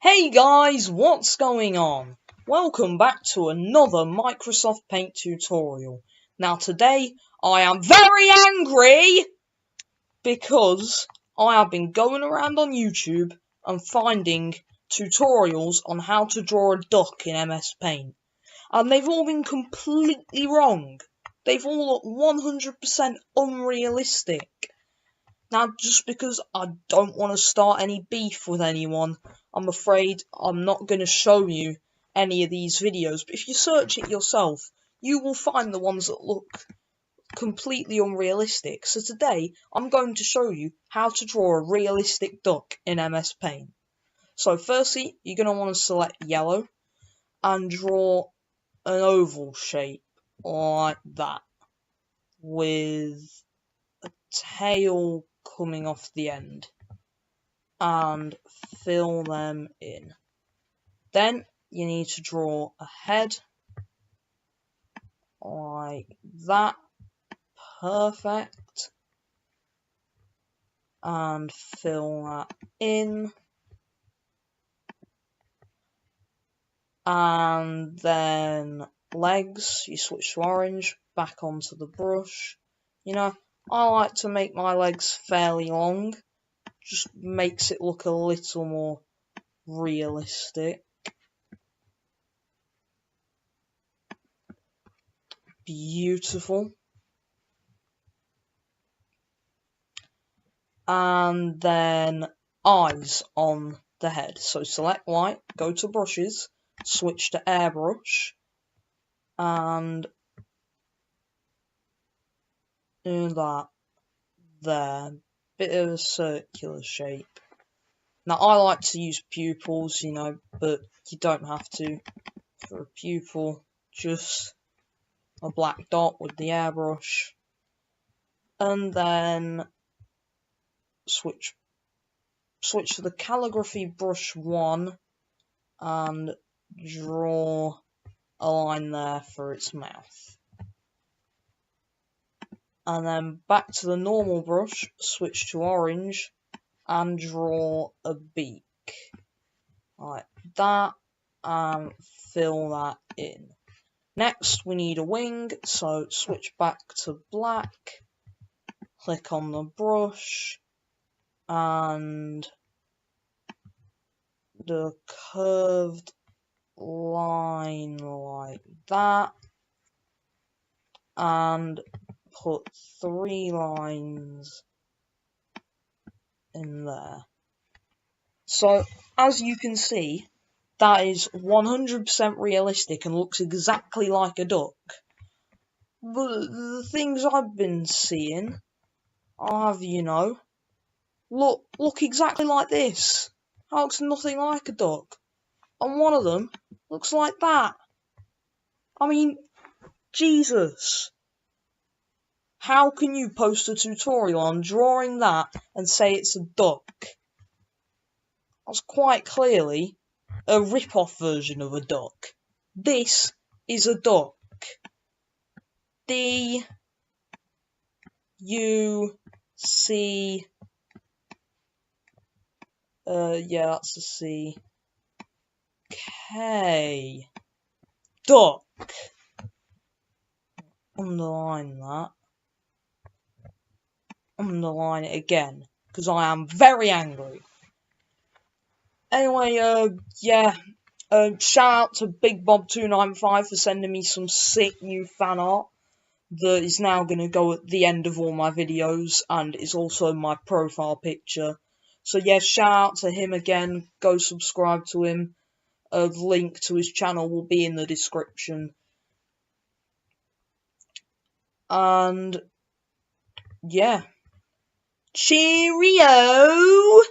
Hey guys, what's going on? Welcome back to another Microsoft Paint tutorial. Now today, I am very angry because I have been going around on YouTube and finding tutorials on how to draw a duck in MS Paint. And they've all been completely wrong. They've all looked 100% unrealistic. Now, just because I don't want to start any beef with anyone, I'm afraid I'm not going to show you any of these videos. But if you search it yourself, you will find the ones that look completely unrealistic. So today, I'm going to show you how to draw a realistic duck in MS Paint. So firstly, you're going to want to select yellow and draw an oval shape like that with a tail coming off the end and fill them in. Then you need to draw a head like that, perfect, and fill that in. And then legs, you switch to orange, back onto the brush. You know, I like to make my legs fairly long, just makes it look a little more realistic. Beautiful. And then eyes on the head. So select white, go to brushes, switch to airbrush, and do that there. Bit of a circular shape. Now I like to use pupils, you know, but you don't have to. For a pupil, just a black dot with the airbrush. And then switch to the calligraphy brush 1 and draw a line there for its mouth. And then back to the normal brush, switch to orange and draw a beak like that and fill that in. Next we need a wing, so switch back to black, click on the brush and the curved line like that, and put 3 lines in there. So as you can see, that is 100% realistic and looks exactly like a duck. But the things I've been seeing have, you know, look exactly like this. That looks nothing like a duck. And one of them looks like that. I mean, Jesus. How can you post a tutorial on drawing that and say it's a duck? That's quite clearly a rip-off version of a duck. This is a duck. D-U-C... yeah, that's a C. K. Duck. Underline that. Underline it again, because I am very angry. Anyway, yeah, shout out to BigBob295 for sending me some sick new fan art that is now going to go at the end of all my videos, and is also my profile picture. So yeah, shout out to him again, go subscribe to him, the link to his channel will be in the description. And yeah, cheerio!